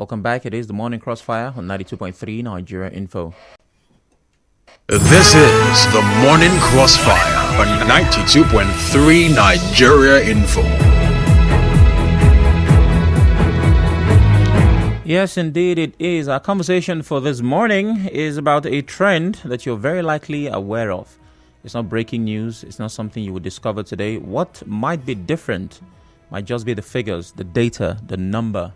Welcome back. It is the Morning Crossfire on 92.3 Nigeria Info. This is the Morning Crossfire on 92.3 Nigeria Info. Yes, indeed it is. Our conversation for this morning is about a trend that you're very likely aware of. It's not breaking news. It's not something you would discover today. What might be different might just be the figures, the data, the number.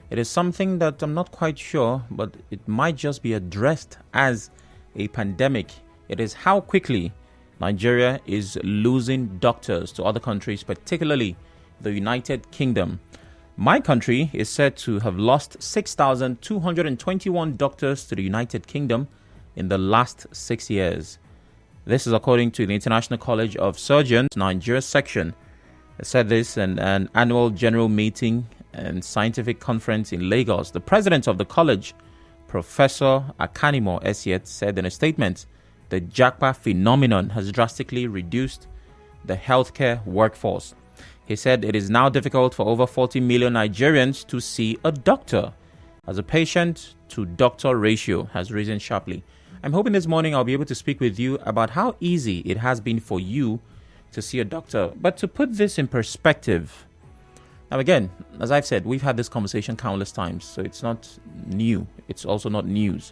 It is something that I'm not quite sure, but it might just be addressed as a pandemic. It is how quickly Nigeria is losing doctors to other countries, particularly the United Kingdom. My country is said to have lost 6,221 doctors to the United Kingdom in the last 6 years. This is according to the International College of Surgeons, Nigeria section. It said this in an annual general meeting and scientific conference in Lagos. The president of the college, Professor Akanimo Esiet, said in a statement, the Japa phenomenon has drastically reduced the healthcare workforce. He said it is now difficult for over 40 million Nigerians to see a doctor, as a patient-to-doctor ratio has risen sharply. I'm hoping this morning I'll be able to speak with you about how easy it has been for you to see a doctor. But to put this in perspective, now again, as I've said, we've had this conversation countless times, so it's not new. It's also not news.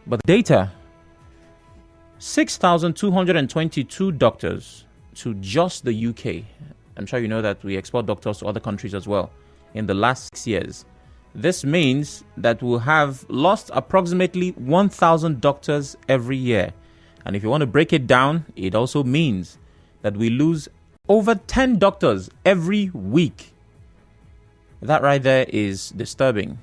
But data, 6,222 doctors to just the UK. I'm sure you know that we export doctors to other countries as well in the last 6 years. This means that we'll have lost approximately 1,000 doctors every year. And if you want to break it down, it also means that we lose over 10 doctors every week. That right there is disturbing.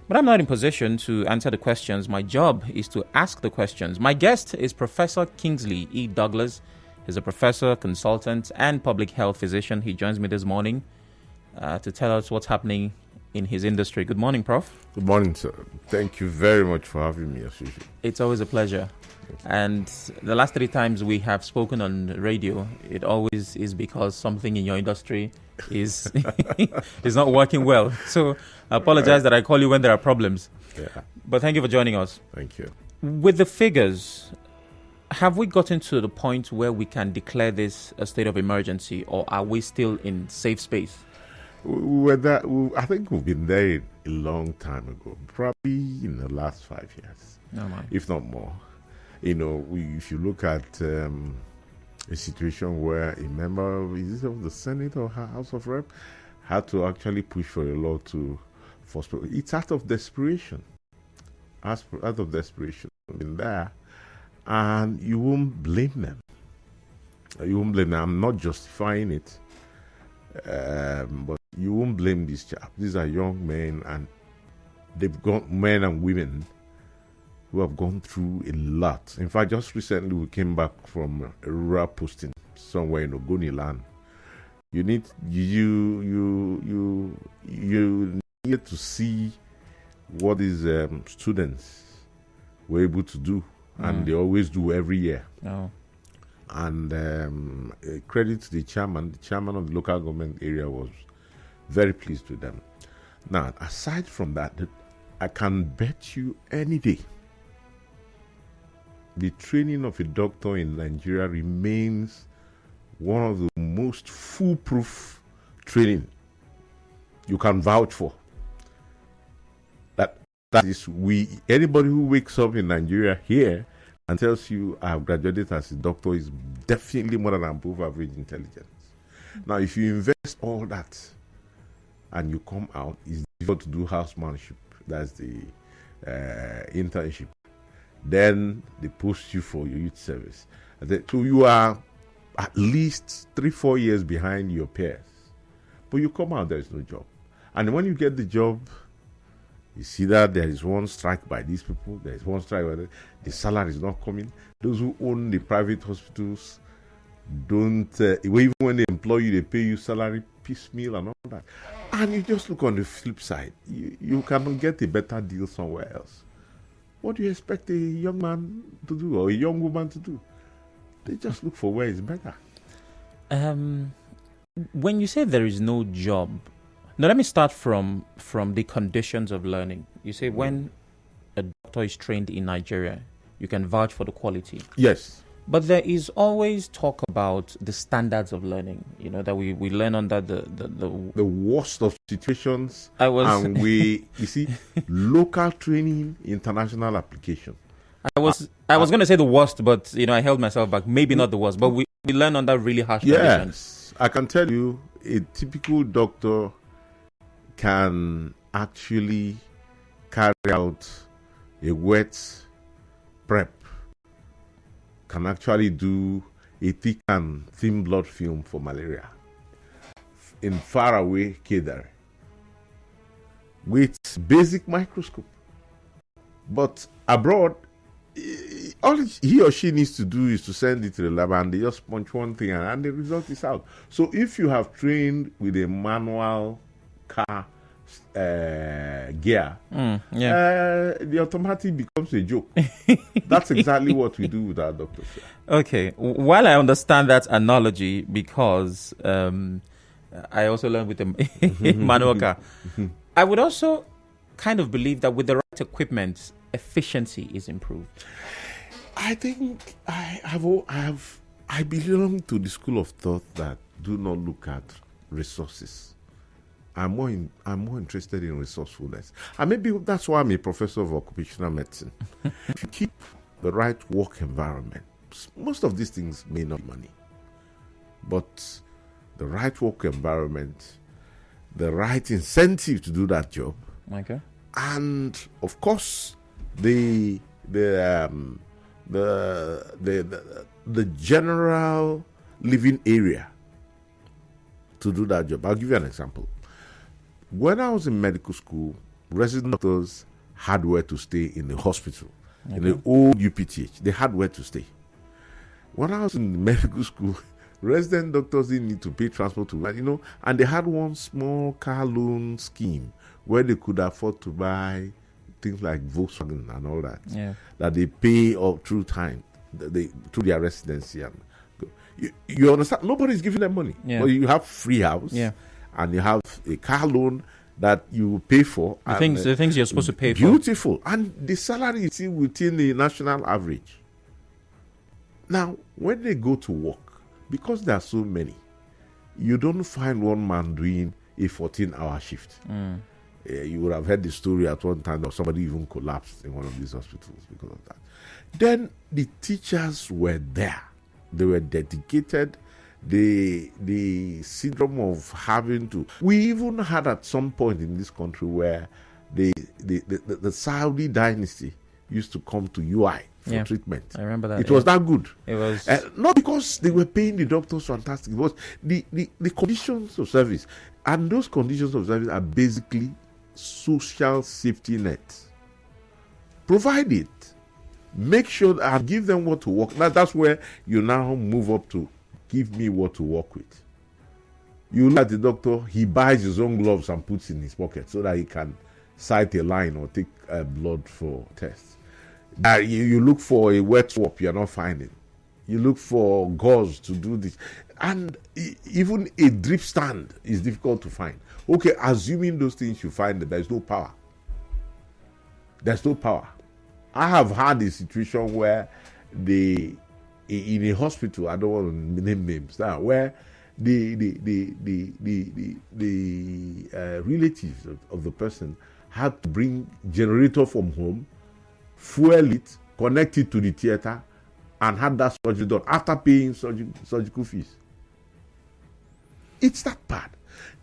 But I'm not in position to answer the questions. My job is to ask the questions. My guest is Professor Kingsley E. Douglas. He's a professor, consultant, and public health physician. He joins me this morning to tell us what's happening in his industry. Good morning, Prof. Good morning, sir. Thank you very much for having me, as usual. It's always a pleasure. And the last 3 times we have spoken on radio, it always is because something in your industry is is not working well. So I apologize that I call you when there are problems. Yeah. But thank you for joining us. Thank you. With the figures, have we gotten to the point where we can declare this a state of emergency, or are we still in safe space? I think we've been there a long time ago, probably in the last 5 years, if not more. You know, if you look at a situation where a member of the Senate or House of Rep had to actually push for a law to force people, it's out of desperation. Out of desperation, in there. And you won't blame them. You won't blame them. I'm not justifying it. But you won't blame these chaps. These are young men, and they've got men and women who have gone through a lot. In fact, just recently we came back from a rural posting somewhere in Ogoni land. You need to see what these students were able to do. And they always do every year. Oh. And credit to the chairman. The chairman of the local government area was very pleased with them. Now, aside from that, I can bet you any day the training of a doctor in Nigeria remains one of the most foolproof training you can vouch for. That is, anybody who wakes up in Nigeria here and tells you I have graduated as a doctor is definitely more than above average intelligence. Now, if you invest all that and you come out, it's difficult to do housemanship. That's the internship. Then they post you for your youth service. So you are at least 3-4 years behind your peers. But you come out, there is no job. And when you get the job, you see that there is one strike by these people, there is one strike by them, the salary is not coming. Those who own the private hospitals don't, even when they employ you, they pay you salary piecemeal and all that. And you just look on the flip side, you cannot get a better deal somewhere else. What do you expect a young man to do or a young woman to do? They just look for where it's better. When you say there is no job, Now, let me start from the conditions of learning. You say when a doctor is trained in Nigeria, you can vouch for the quality. Yes. But there is always talk about the standards of learning, that we learn under the worst of situations. You see, local training, international application. I was going to say the worst, but, I held myself back. Maybe not the worst, but we learn under really harsh conditions. Yes. I can tell you, a typical doctor can actually carry out a wet prep, can actually do a thick and thin blood film for malaria in faraway Kedar with basic microscope. But abroad, all he or she needs to do is to send it to the lab and they just punch one thing and the result is out. So if you have trained with a manual car gear, the automatic becomes a joke. That's exactly what we do with our doctors. Okay. While I understand that analogy, because I also learned with the manual car, I would also kind of believe that with the right equipment, efficiency is improved. I think I belong to the school of thought that do not look at resources. I'm more interested in resourcefulness. And maybe that's why I'm a professor of occupational medicine. If you keep the right work environment, most of these things may not be money. But the right work environment, the right incentive to do that job, okay, and of course the general living area to do that job. I'll give you an example. When I was in medical school, resident doctors had where to stay in the hospital, in the old UPTH. They had where to stay. When I was in medical school, resident doctors didn't need to pay transport to, and they had one small car loan scheme where they could afford to buy things like Volkswagen and all that, that they pay up through time, through their residency. And you understand? Nobody's giving them money. But you have free house, and you have a car loan that you pay for. The things you're supposed to pay for. Beautiful. And the salary is still within the national average. Now, when they go to work, because there are so many, you don't find one man doing a 14-hour shift. You would have heard the story at one time that somebody even collapsed in one of these hospitals because of that. Then the teachers were there. They were dedicated. The syndrome of having to... We even had at some point in this country where the Saudi dynasty used to come to UI for treatment. I remember that. It was that good. It was not because they were paying the doctors fantastic. It was the conditions of service. And those conditions of service are basically social safety net. Provide it. Make sure and give them what to work. Now that's where you now move up to give me what to work with. You look at the doctor, he buys his own gloves and puts in his pocket so that he can sight a line or take blood for tests. You look for a wet swap, you're not finding. You look for gauze to do this. And even a drip stand is difficult to find. Okay, assuming those things you find, there's no power. There's no power. I have had a situation where in a hospital, I don't want to name names now, where the relatives of the person had to bring generator from home, fuel it, connect it to the theater, and had that surgery done after paying surgical fees. It's that bad.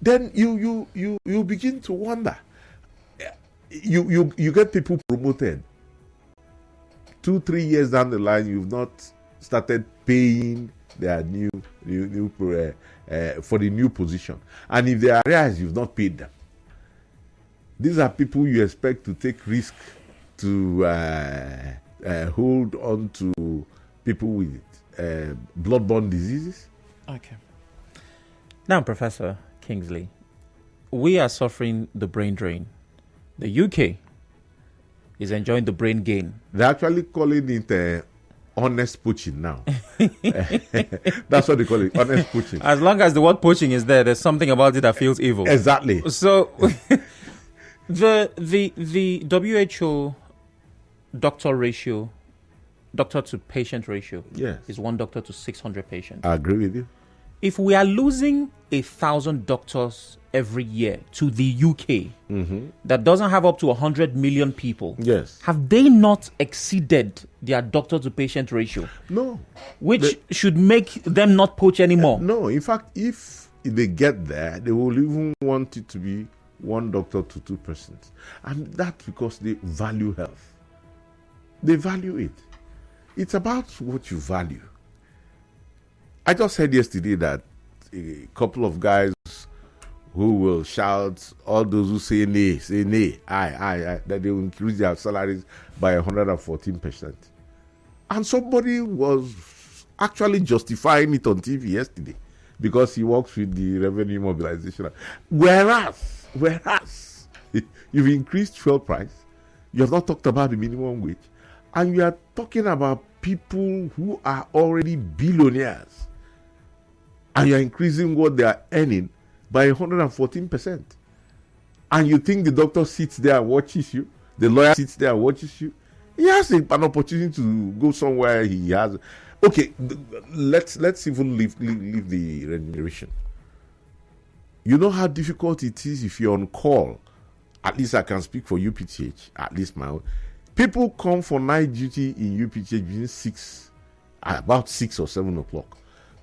Then you begin to wonder. You get people promoted. 2-3 years down the line, you've not started paying their new for the new position, and if they are arrears, you've not paid them. These are people you expect to take risk to hold on to people with bloodborne diseases. Okay. Now, Professor Kingsley, we are suffering the brain drain. The UK is enjoying the brain gain. They're actually calling it honest poaching now. That's what they call it, honest poaching. As long as the word poaching is there, there's something about it that feels evil. Exactly. So, the WHO doctor to patient ratio, Yes, is 1 doctor to 600 patients. I agree with you. If we are losing 1,000 doctors every year to the UK, that doesn't have up to 100 million people, Yes. have they not exceeded their doctor to patient ratio? No. Which should make them not poach anymore. No, in fact, if they get there, they will even want it to be 1 doctor to 2 persons. And that's because they value health. They value it. It's about what you value. I just heard yesterday that a couple of guys who will shout, all those who say nay, aye, that they will increase their salaries by 114%. And somebody was actually justifying it on TV yesterday because he works with the revenue mobilization. Whereas, you've increased fuel price, you have not talked about the minimum wage, and you are talking about people who are already billionaires, and you are increasing what they are earning by 114%. And you think the doctor sits there and watches you, the lawyer sits there and watches you. He has an opportunity to go somewhere he has. Okay, let's even leave the remuneration. You know how difficult it is if you're on call. At least I can speak for UPTH, at least my own. People come for night duty in UPTH between about 6 or 7 o'clock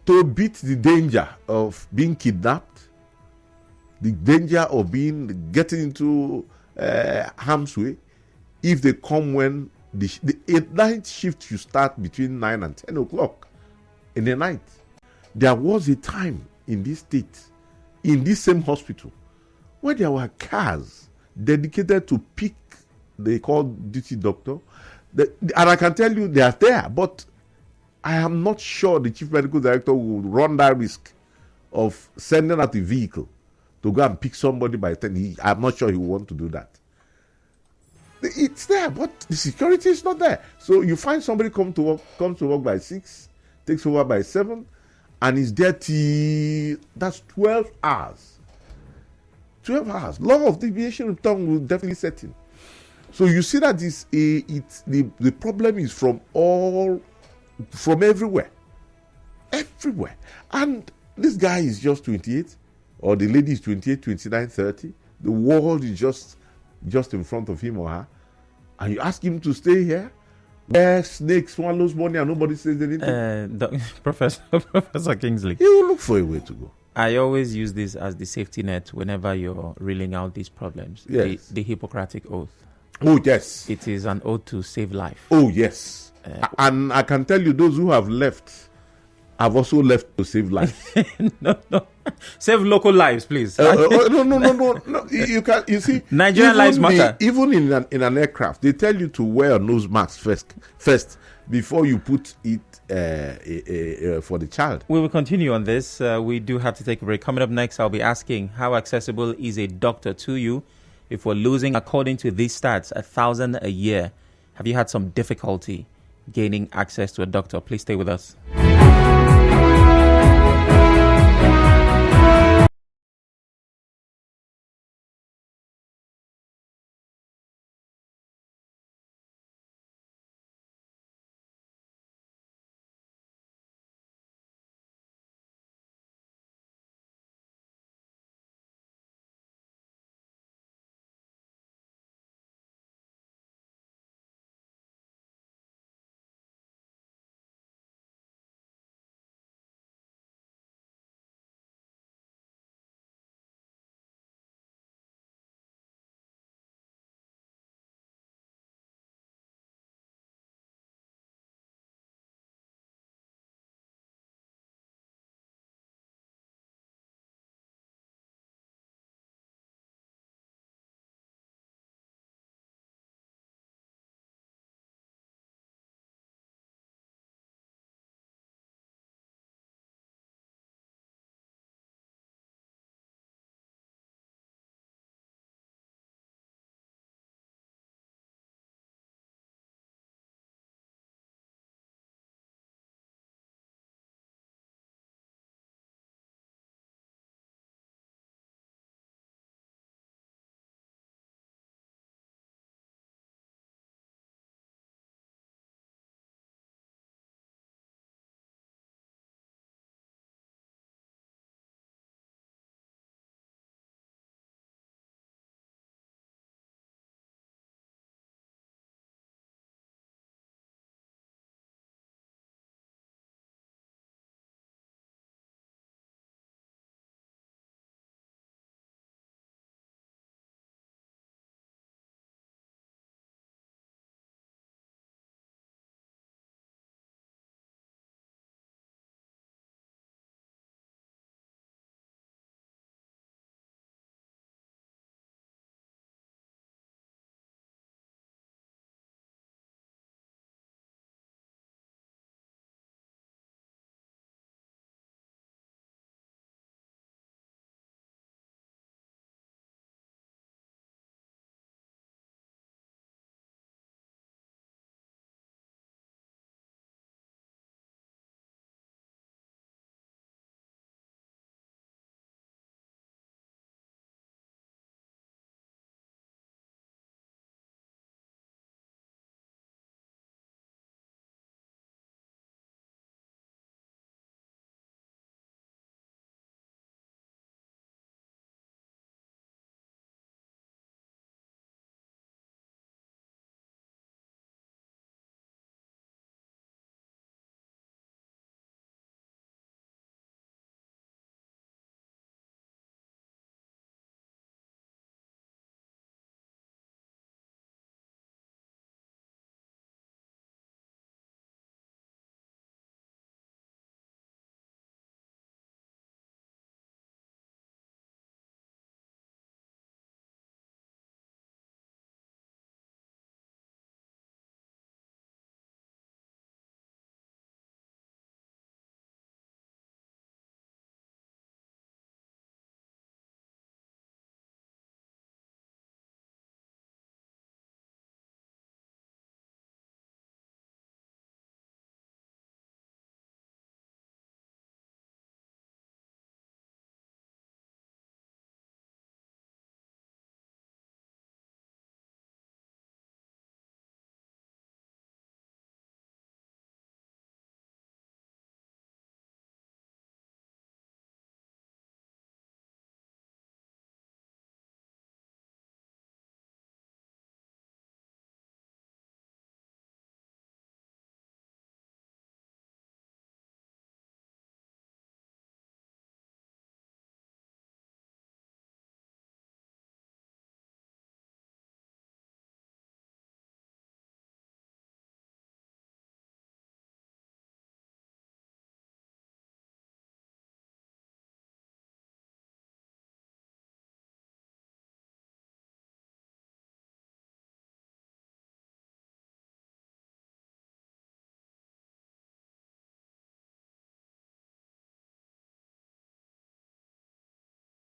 to beat the danger of being kidnapped, the danger of getting into harm's way. If they come when the night shift should start between 9 and 10 o'clock in the night. There was a time in this state, in this same hospital, where there were cars dedicated to pick, they call duty doctor. And I can tell you they are there, but I am not sure the chief medical director will run that risk of sending out a vehicle to go and pick somebody by 10. I'm not sure he will want to do that. It's there, but the security is not there. So you find somebody comes to work by 6, takes over by 7, and is there till that's 12 hours. 12 hours. Law of deviation return will definitely set in. So you see that the problem is from everywhere. Everywhere. And this guy is just 28, or the lady is 28, 29, 30. The world is just in front of him or her. And you ask him to stay here, where snake swallows money and nobody says anything. Professor Kingsley, he will look for a way to go. I always use this as the safety net whenever you're reeling out these problems. Yes. The Hippocratic Oath. Oh, yes. It is an oath to save life. Oh, yes. And I can tell you, those who have left have also left to save life. No. Save local lives, please. No. You see, Nigerian lives matter. Even in an aircraft, they tell you to wear a nose mask first before you put it for the child. We will continue on this. We do have to take a break. Coming up next, I'll be asking, how accessible is a doctor to you? If we're losing, according to these stats, 1,000 a year, have you had some difficulty gaining access to a doctor? Please stay with us.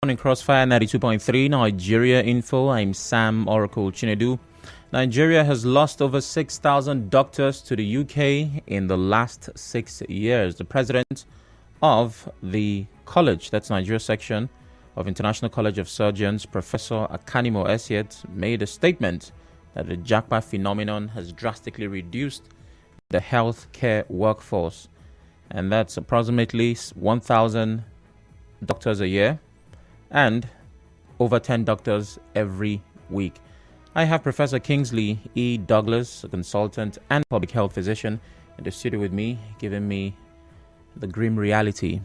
In Crossfire 92.3 Nigeria Info. I'm Sam Oracle Chinedu. Nigeria has lost over 6,000 doctors to the UK in the last 6 years. The president of the college, that's Nigeria section of International College of Surgeons, Professor Akanimo Esiet, made a statement that the Japa phenomenon has drastically reduced the healthcare workforce. And that's approximately 1,000 doctors a year and over 10 doctors every week. I have Professor Kingsley E. Douglas, a consultant and public health physician, in the studio with me, giving me the grim reality.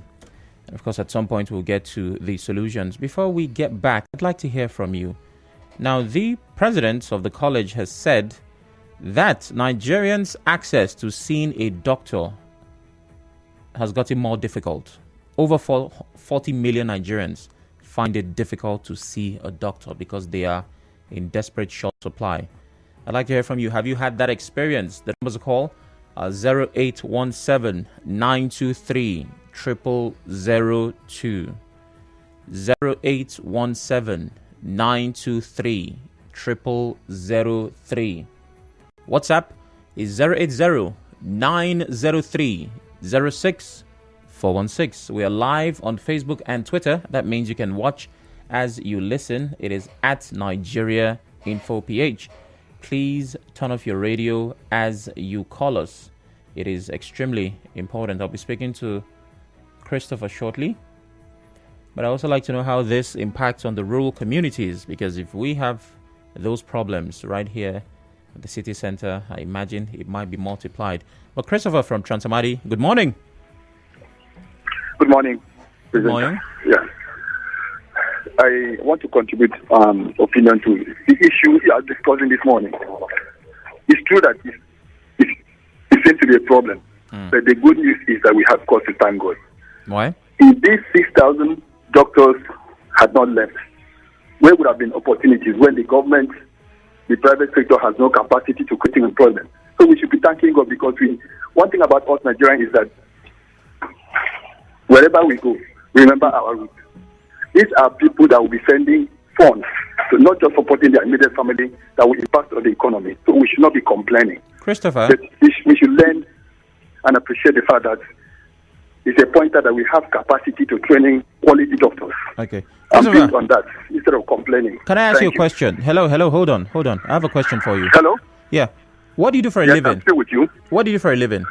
And of course, at some point, we'll get to the solutions. Before we get back, I'd like to hear from you. Now, the president of the college has said that Nigerians' access to seeing a doctor has gotten more difficult. Over 40 million Nigerians find it difficult to see a doctor because they are in desperate short supply. I'd like to hear from you. Have you had that experience? The numbers to call are 0817 923 0002. 0817 923 0003. WhatsApp is 080 903 06416. We are live on Facebook and Twitter. That means you can watch as you listen. It is at Nigeria Info PH. Please turn off your radio as you call us. It is extremely important. I'll be speaking to Christopher shortly. But I also like to know how this impacts on the rural communities, because if we have those problems right here at the city center, I imagine it might be multiplied. But Christopher from Transamadi, good morning. Good morning. Good morning. Yeah. I want to contribute opinion to the issue we are discussing this morning. It's true that it seems to be a problem, but the good news is that we have cause to thank God. Why? If these 6,000 doctors had not left, where would have been opportunities when the government, the private sector has no capacity to create employment? So we should be thanking God, because one thing about us Nigerians is that wherever we go, remember our roots. These are people that will be sending funds, so not just supporting their immediate family, that will impact on the economy. So we should not be complaining. Christopher? But we should learn and appreciate the fact that it's a pointer that we have capacity to training quality doctors. Okay. And build on that instead of complaining. Can I ask you a question? Hello, hold on. I have a question for you. Hello? Yeah. What do you do for a living? I'm still with you. What do you do for a living?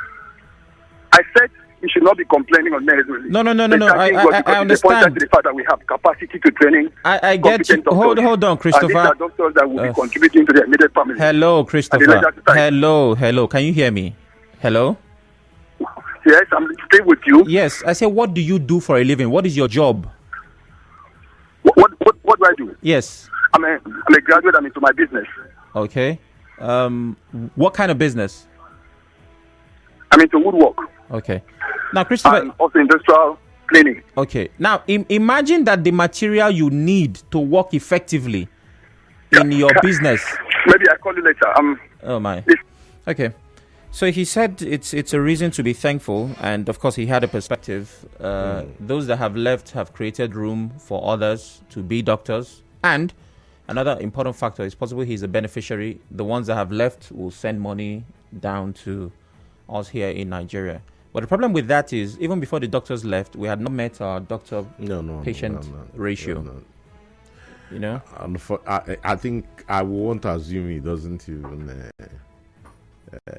I said we should not be complaining unnecessarily. No. I understand. The fact that we have capacity to training. I get you. Hold on, Christopher. And these are doctors that will be contributing to their immediate family. Hello, Christopher. Hello. Can you hear me? Hello? Yes, I'm still with you. Yes, I said, what do you do for a living? What is your job? What do I do? Yes. I'm a graduate. I'm into my business. Okay. What kind of business? I'm into woodwork. Okay. Now, Christopher. And also industrial cleaning. Okay. Now, imagine that the material you need to work effectively in your business. Maybe I call you later. Oh my. Okay. So he said it's a reason to be thankful, and of course he had a perspective. Those that have left have created room for others to be doctors, and another important factor is possible he's a beneficiary. The ones that have left will send money down to us here in Nigeria. But the problem with that is, even before the doctors left, we had not met our doctor-patient ratio. No. You know? I think I won't assume he doesn't even...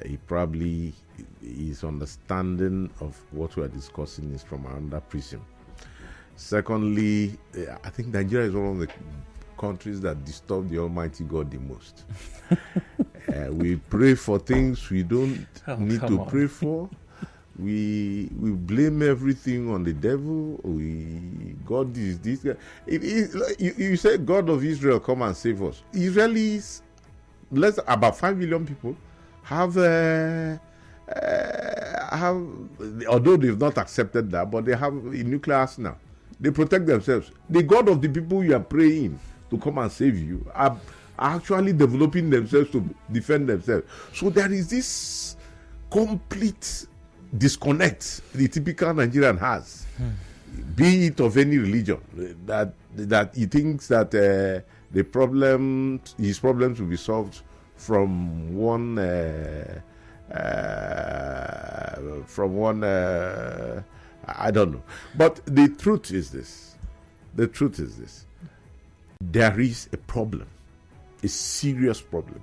he probably, his understanding of what we are discussing is from another prism. Secondly, I think Nigeria is one of the countries that disturb the Almighty God the most. We pray for things we don't need to pray for. We blame everything on the devil. God is this. You say God of Israel, come and save us. Israelis, about 5 million people have, although they've not accepted that, but they have a nuclear arsenal. They protect themselves. The God of the people you are praying to come and save you are actually developing themselves to defend themselves. So there is this complete disconnect the typical Nigerian has. be it of any religion, that he thinks that his problems will be solved from one I don't know. But the truth is this. There is a problem, a serious problem.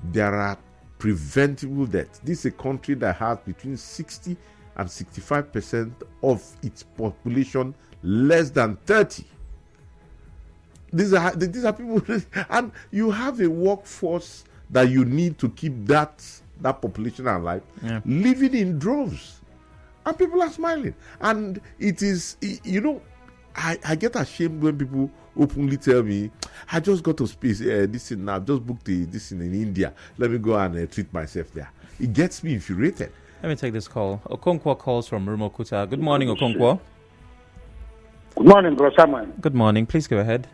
There are preventable deaths. This is a country that has between 60 and 65% of its population less than 30. These are people, and you have a workforce that you need to keep that population alive, living in droves, and people are smiling. And it is, I get ashamed when people openly tell me, I just got to space this thing now, I've just booked this thing in India, let me go and treat myself there. It gets me infuriated. Let me take this call. Okonkwo calls from Rumokuta. Good morning, Okonkwo. Good morning, Bro Samuel. Good morning. Please go ahead.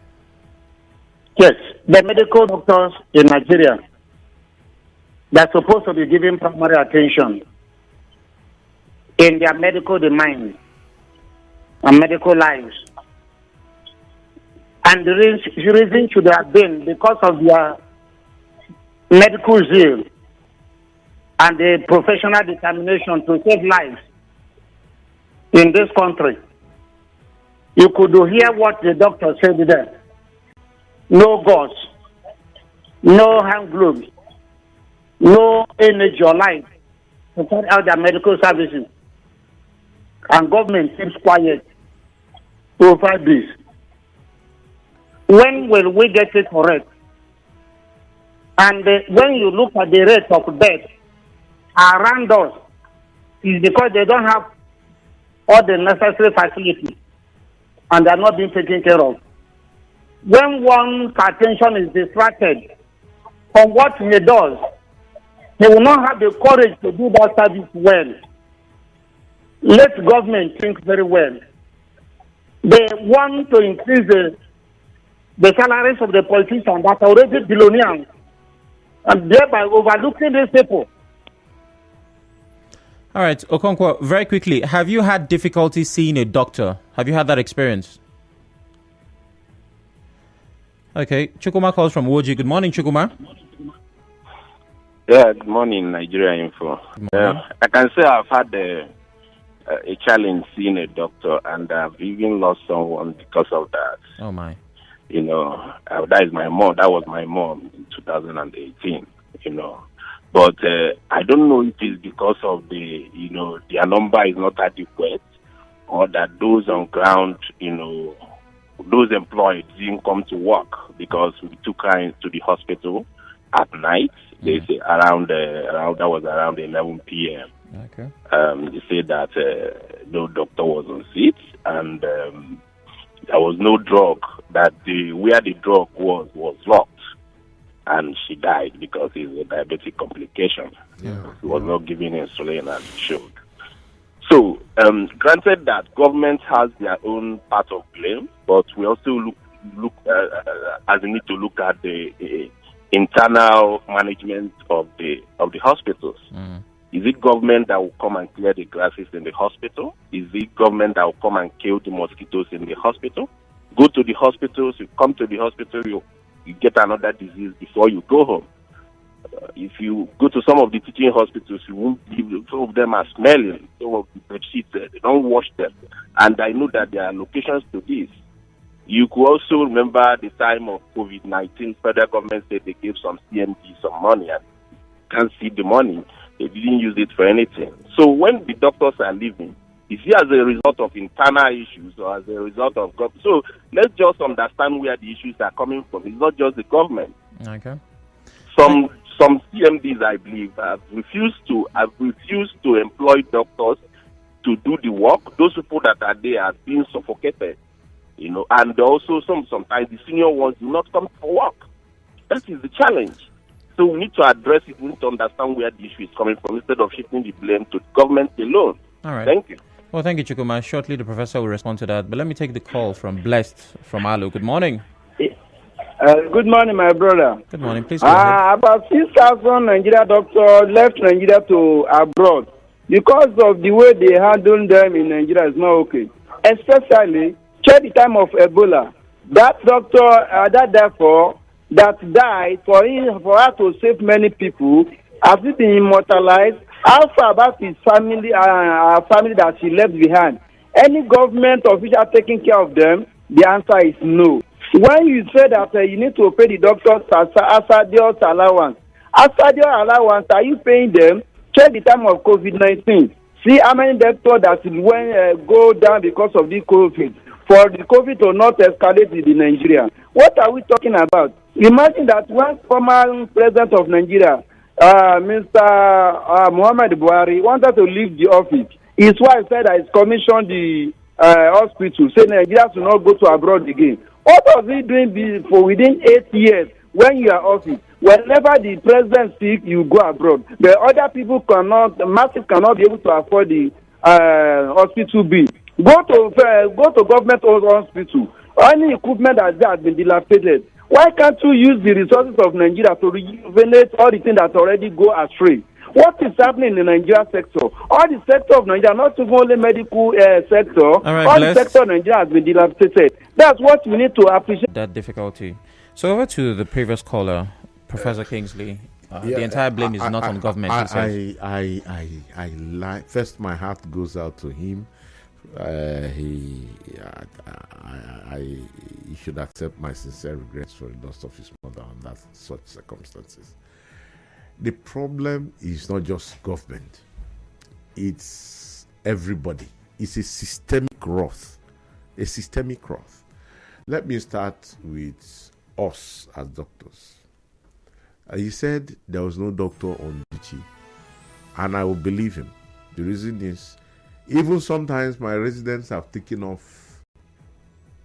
Yes, the medical doctors in Nigeria, they're supposed to be giving primary attention in their medical demands and medical lives. And the reason should have been because of their medical zeal and the professional determination to save lives in this country. You could hear what the doctor said there. No gauze, no hand gloves, no energy or life to carry out their medical services. And government keeps quiet to fight this. When will we get it correct? And when you look at the rate of death around us, is because they don't have all the necessary facilities and they are not being taken care of. When one's attention is distracted from what he does, he will not have the courage to do that service well. Let government think very well. They want to increase the salaries of the politicians that are already billionaires and thereby overlooking these people. All right, Okonkwo, very quickly, have you had difficulty seeing a doctor? Have you had that experience? Okay, Chukuma calls from Woji. Good morning, Chukuma. Yeah, good morning, Nigeria Info. I can say I've had a challenge seeing a doctor, and I've even lost someone because of that. Oh, my. That is my mom. That was my mom in 2018, But I don't know if it's because of their number is not adequate, or that those on ground, those employed didn't come to work, because we took her into the hospital at night. They say around 11 p.m. Okay. They said that no doctor was on seat, and there was no drug. That where the drug was locked, and she died because it's a diabetic complication. Yeah. She was not given insulin as it should. So, granted that government has their own part of blame, but we also look as we need to look at the internal management of the hospitals. Is it government that will come and clear the grasses in the hospital? Is it government that will come and kill the mosquitoes in the hospital? Go to the hospitals, you come to the hospital, you get another disease before you go home. If you go to some of the teaching hospitals, you won't believe some of them are smelling. Some of the bed sheets, they don't wash them. And I know that there are locations to this. You could also remember the time of COVID-19, federal government said they gave some CMD some money, and you can't see the money. They didn't use it for anything. So when the doctors are leaving, is it as a result of internal issues or as a result of government? So let's just understand where the issues are coming from. It's not just the government. Okay. Some CMDs, I believe, have refused to employ doctors to do the work. Those people that are there are being suffocated, and also sometimes the senior ones do not come for work. That is the challenge. So we need to address it. We need to understand where the issue is coming from instead of shifting the blame to the government alone. All right. Thank you. Well, thank you, Chukuma. Shortly, the professor will respond to that. But let me take the call from Blessed from Alu. Good morning. Good morning, my brother. Good morning. Please go ahead. About 6,000 Nigeria doctors left Nigeria to abroad because of the way they handle them in Nigeria is not okay. especially check the time of Ebola. That doctor, that died for her to save many people, has it been immortalized? How far about his family, family that she left behind? Any government official taking care of them? The answer is no. When you say that you need to pay the doctors Asadios allowance, are you paying them? Check the time of COVID-19. See how many doctors that went go down because of the COVID. For the COVID to not escalate in Nigeria. What are we talking about? Imagine that one former president of Nigeria, Mr. Muhammad Buhari, wanted to leave the office. His wife said that he's commissioned the hospital, saying Nigeria should not go to abroad again. What was he doing for within 8 years when you are office? Whenever the president sick, you go abroad. But other people masses cannot be able to afford the hospital bill. Go to government hospital. Any equipment that has been dilapidated. Why can't you use the resources of Nigeria to rejuvenate all the things that already go astray? What is happening in the Nigeria sector? All the sector of Nigeria, not even only medical sector, all the sector of Nigeria has been dilapidated. That's what we need to appreciate. That difficulty. So over to the previous caller, Professor Kingsley. The entire blame is not on government. First, my heart goes out to him. He should accept my sincere regrets for the loss of his mother under such circumstances. The problem is not just government, it's everybody. It's a systemic wrath. Let me start with us as doctors. He said there was no doctor on duty, and I will believe him. The reason is, even sometimes my residents have taken off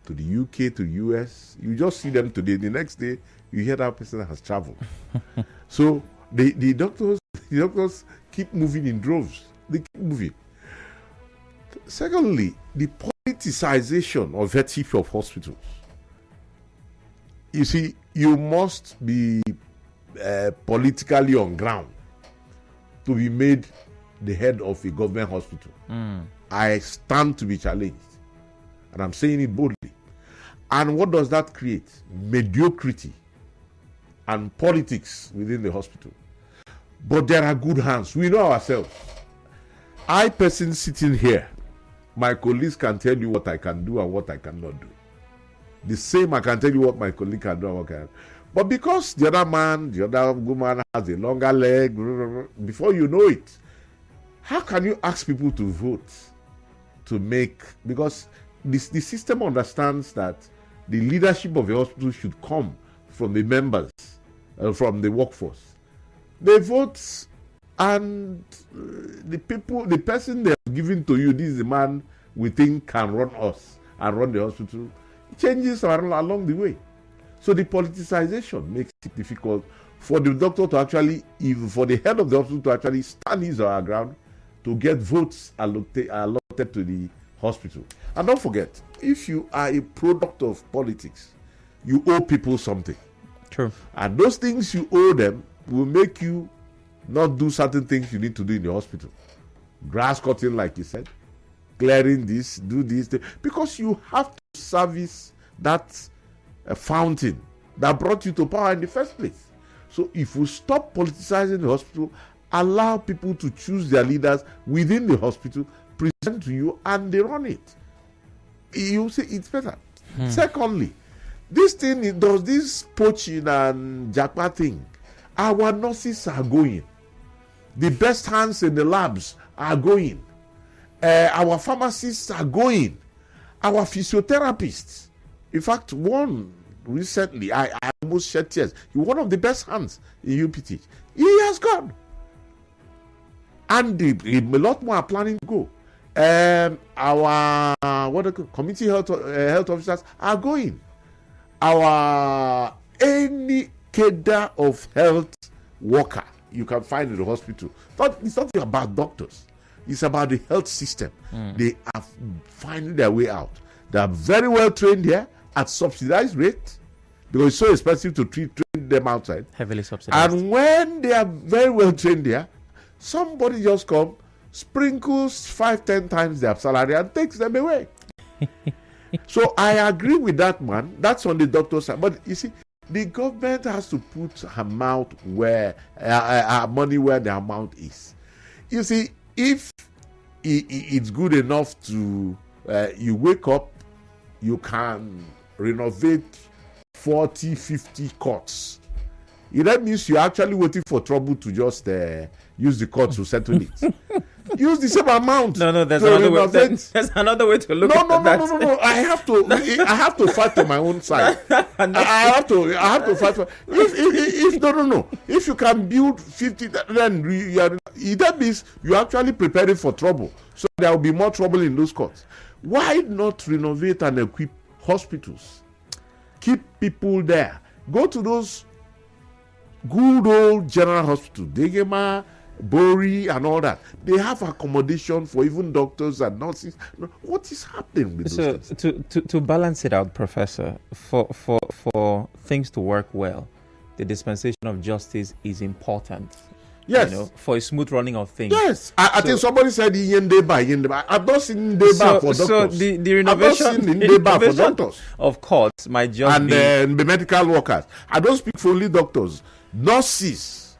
to the UK, to the US. You just see them today. The next day, you hear that person has traveled. So the doctors keep moving in droves. They keep moving. Secondly, the politicization of ethics of hospitals. You see, you must be politically on ground to be made the head of a government hospital. I stand to be challenged, and I'm saying it boldly. And what does that create? Mediocrity and politics within the hospital. But there are good hands. We know ourselves. I, person sitting here, my colleagues can tell you what I can do and what I cannot do. The same, I can tell you what my colleague can do and what I can. But because the other man, the other woman has a longer leg, before you know it, how can you ask people to vote to make? Because the system understands that the leadership of the hospital should come from the members, from the workforce. They vote, and the person they have given to you, this is the man we think can run us and run the hospital, changes along the way. So the politicization makes it difficult for the doctor to actually, even for the head of the hospital to actually stand his or her ground to get votes allotted to the hospital. And don't forget, if you are a product of politics, you owe people something. True. And those things you owe them will make you not do certain things you need to do in the hospital. Grass cutting, like you said, clearing this, do this, because you have to service that fountain that brought you to power in the first place. So if we stop politicizing the hospital, allow people to choose their leaders within the hospital, present to you, and they run it, you see it's better. Secondly, this thing does this poaching and japa thing. Our nurses are going. The best hands in the labs are going. Our pharmacists are going. Our physiotherapists. In fact, one recently, I almost shed tears. One of the best hands in UPT. He has gone. And a lot more are planning to go. Our community health officers are going. Our any cadre of health worker you can find in the hospital. It's not about doctors. It's about the health system. They are finding their way out. They are very well trained here at subsidized rate because it's so expensive to train them outside. Heavily subsidized. And when they are very well trained there, somebody just comes, sprinkles 5-10 times their salary and takes them away. So I agree with that man. That's on the doctor's side. But you see, the government has to put her mouth where her money where the amount is. You see, if it's good enough to you wake up, you can renovate 40, 50 courts. That means you're actually waiting for trouble to just use the court to settle it. Use the same amount. No, there's another way. There's another way to look at that. No. I have to fight for my own side. I have to fight for. If you can build 50, then that means you're actually preparing for trouble. So there will be more trouble in those courts. Why not renovate and equip hospitals? Keep people there. Go to those good old general hospitals, Degema, Bori, and all that. They have accommodation for even doctors and nurses. What is happening with those things? To balance it out, Professor, for things to work well, the dispensation of justice is important. Yes. For a smooth running of things. Yes. I think somebody said Yendeba. I've not seen Ndeba for doctors. So the renovation, I've not seen Ndeba for doctors. Of course, might just be... And the medical workers. I don't speak for only doctors. Nurses,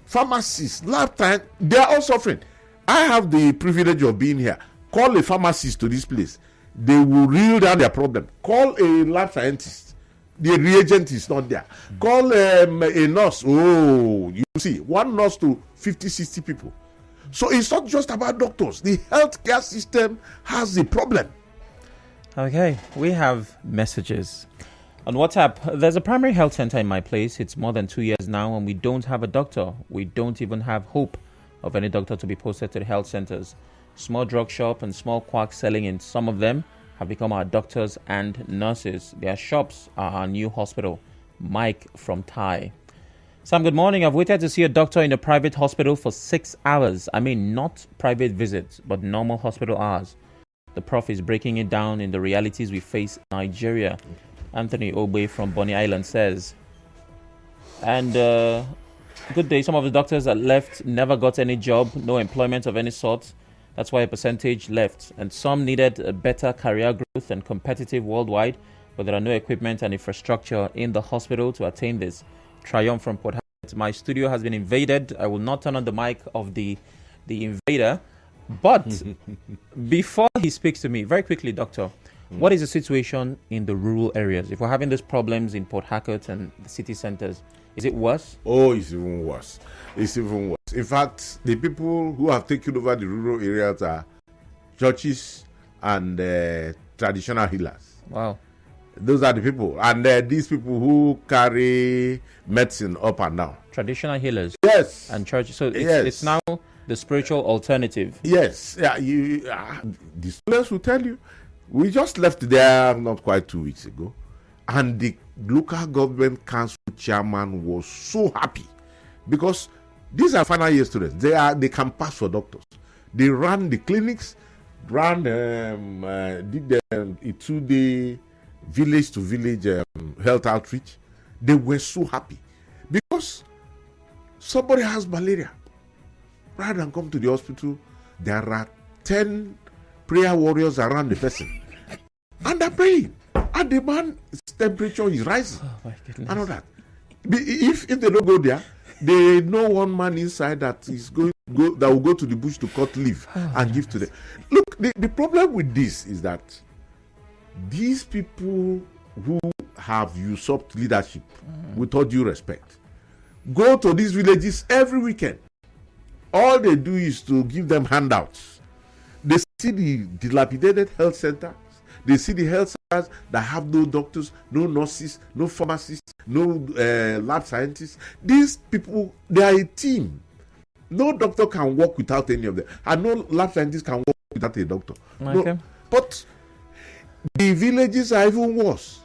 pharmacists, lab time, they are all suffering. I have the privilege of being here. Call a pharmacist to this place. They will reel down their problem. Call a lab scientist. The reagent is not there. Call a nurse. Oh, you see, one nurse to 50, 60 people. So it's not just about doctors. The healthcare system has a problem. Okay, we have messages. On WhatsApp, there's a primary health center in my place. It's more than 2 years now, and we don't have a doctor. We don't even have hope of any doctor to be posted to the health centers. Small drug shop and small quacks selling in some of them have become our doctors and nurses. Their shops are our new hospital. Mike from Thai. Sam, good morning. I've waited to see a doctor in a private hospital for 6 hours. I mean, not private visits, but normal hospital hours. The Prof is breaking it down in the realities we face in Nigeria. Anthony Obe from Bonny Island says. And good day. Some of the doctors that left never got any job, no employment of any sort. That's why a percentage left. And some needed a better career growth and competitive worldwide, but there are no equipment and infrastructure in the hospital to attain this. Triumph from Port Harcourt. My studio has been invaded. I will not turn on the mic of the invader. But before he speaks to me, very quickly, Doctor, what is the situation in the rural areas? If we're having these problems in Port Harcourt and the city centers, is it worse? Oh, it's even worse. It's even worse. In fact, the people who have taken over the rural areas are churches and traditional healers. Wow. Those are the people. And these people who carry medicine up and down. Traditional healers? Yes. And churches. So it's now the spiritual alternative. Yes. Yeah. The students will tell you. We just left there not quite 2 weeks ago. And the local government council chairman was so happy because these are final year students. They can pass for doctors. They ran the clinics, did a 2-day village to village health outreach. They were so happy because somebody has malaria. Rather than come to the hospital, there are 10 prayer warriors around the person. And they're praying. And the man's temperature is rising. Oh my goodness. And all that. If they don't go there, they know one man inside that is that will go to the bush to cut leaf and give to them. Look, the problem with this is that these people who have usurped leadership, with all due respect, go to these villages every weekend. All they do is to give them handouts. They see the dilapidated health centers. They see the health centers that have no doctors, no nurses, no pharmacists, no lab scientists. These people, they are a team. No doctor can work without any of them. And no lab scientist can work without a doctor. Okay. No, but the villages are even worse.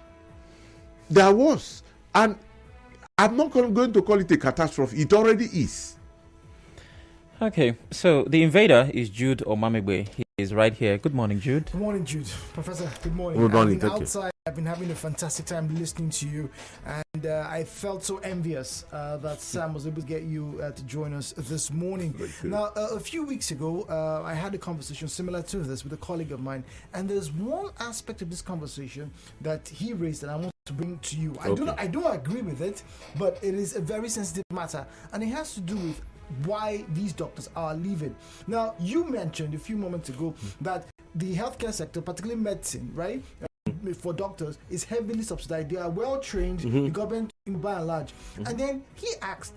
They are worse. And I'm not going to call it a catastrophe. It already is. Okay, so the invader is Jude Omamegbe. He is right here. Good morning, Jude. Good morning, Jude. Professor, good morning. Good morning. I've been Thank outside. I've been having a fantastic time listening to you, and I felt so envious that Sam was able to get you to join us this morning. Now, a few weeks ago, I had a conversation similar to this with a colleague of mine, and there's one aspect of this conversation that he raised that I want to bring to you. I don't agree with it, but it is a very sensitive matter, and it has to do with why these doctors are leaving. Now, you mentioned a few moments ago that the healthcare sector, particularly medicine, right, for doctors, is heavily subsidized. They are well trained, the government by and large. And then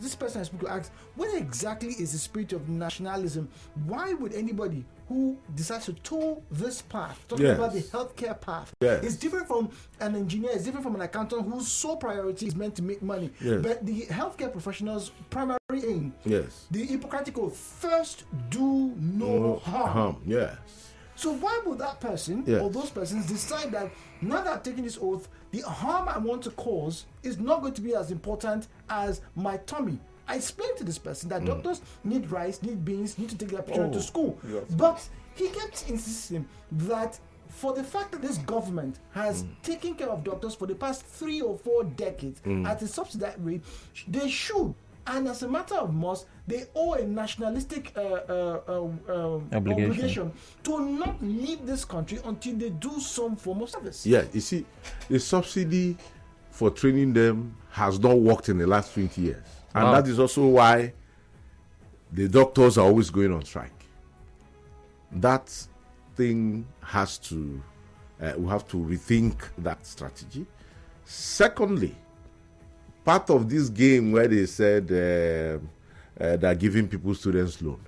this person I spoke to asked, what exactly is the spirit of nationalism? Why would anybody who decides to toe this path, talking about the healthcare path, it's different from an engineer, it's different from an accountant whose sole priority is meant to make money. But the healthcare professional's primary aim, the Hippocratic Oath, first do no harm. So why would that person or those persons decide that now that I've taken this oath, the harm I want to cause is not going to be as important as my tummy? I explained to this person that doctors need rice, need beans, need to take their children to school. But he kept insisting that for the fact that this government has taken care of doctors for the past 3 or 4 decades at a subsidized rate, they should. And as a matter of must, they owe a nationalistic obligation to not leave this country until they do some form of service. Yeah, you see, the subsidy for training them has not worked in the last 20 years. And that is also why the doctors are always going on strike. That thing has to, we have to rethink that strategy. Secondly, part of this game where they said they're giving people students loan,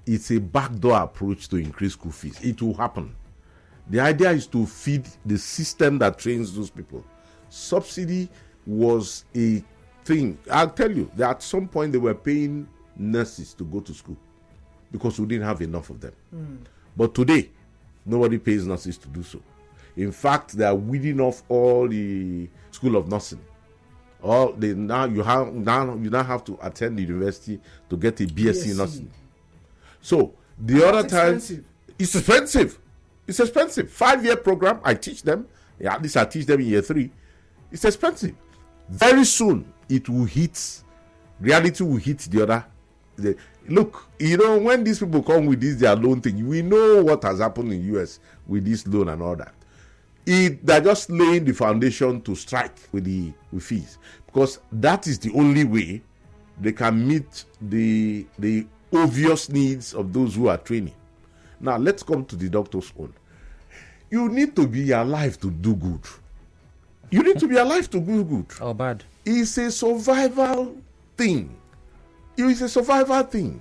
it's a backdoor approach to increase school fees. It will happen. The idea is to feed the system that trains those people. Subsidy was a thing. I'll tell you that at some point they were paying nurses to go to school because we didn't have enough of them. But today, nobody pays nurses to do so. In fact, they are weeding off all the school of nursing. You now have to attend the university to get a BSc in nursing. So the other time, it's expensive. It's expensive. 5-year program. I teach them. At least I teach them in year 3. It's expensive. Very soon it will hit. Reality will hit the other. Look, when these people come with their loan thing, we know what has happened in US with this loan and all that. They're just laying the foundation to strike with fees, because that is the only way they can meet the obvious needs of those who are training. Now let's come to the doctor's own. You need to be alive to do good. You need to be alive to do good. Oh, bad. It's a survival thing. It's a survival thing.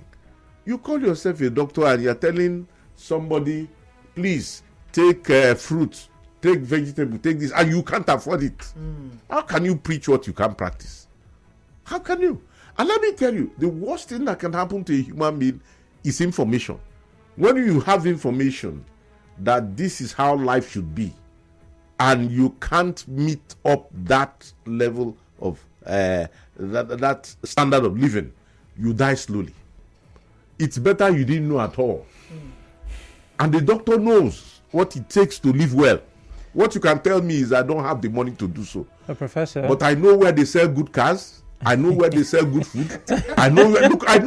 You call yourself a doctor and you're telling somebody, please take fruit, take vegetable, take this, and you can't afford it. How can you preach what you can't practice? How can you? And let me tell you, the worst thing that can happen to a human being is information. When you have information that this is how life should be, and you can't meet up that level of that standard of living, you die slowly. It's better you didn't know at all. And the doctor knows what it takes to live well. What you can tell me is I don't have the money to do so. Professor. But I know where they sell good cars. I know where they sell good food. I know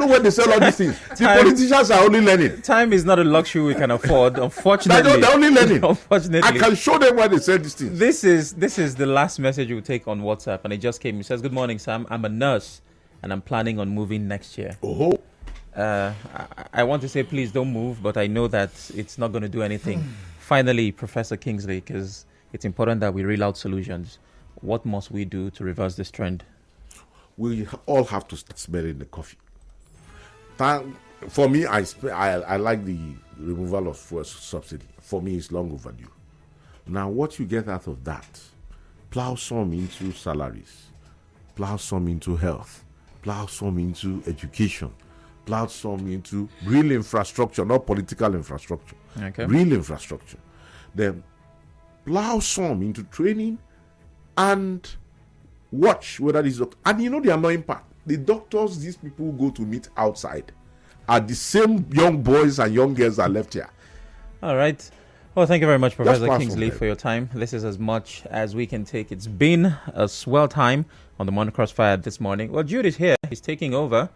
where they sell all these things. The politicians are only learning. Time is not a luxury we can afford, unfortunately. They're only learning. Unfortunately. I can show them where they sell these things. This is the last message we'll take on WhatsApp, and it just came. It says, "Good morning, Sam. I'm a nurse, and I'm planning on moving next year." Oh. I want to say, please don't move, but I know that it's not going to do anything. Finally, Professor Kingsley, because it's important that we reel out solutions. What must we do to reverse this trend? We all have to start smelling the coffee. For me, I like the removal of fuel subsidy. For me, it's long overdue. Now, what you get out of that, plow some into salaries, plow some into health, plow some into education, plow some into real infrastructure, not political infrastructure, real infrastructure. Then plow some into training and watch whether these doctors, and the annoying part, the doctors these people go to meet outside are the same young boys and young girls that left here. All right. Well, thank you very much, Professor pass Kingsley, from for your time. This is as much as we can take. It's been a swell time on the Morning Crossfire this morning. Well, Jude is here. He's taking over.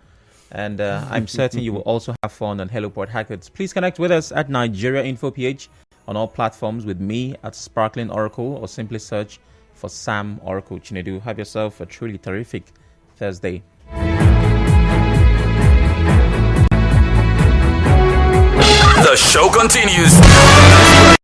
And I'm certain you will also have fun on Hello Port Hackett. Please connect with us at Nigeria Info PH on all platforms, with me at Sparkling Oracle, or simply search for Sam Oracle Chinedu. Have yourself a truly terrific Thursday. The show continues.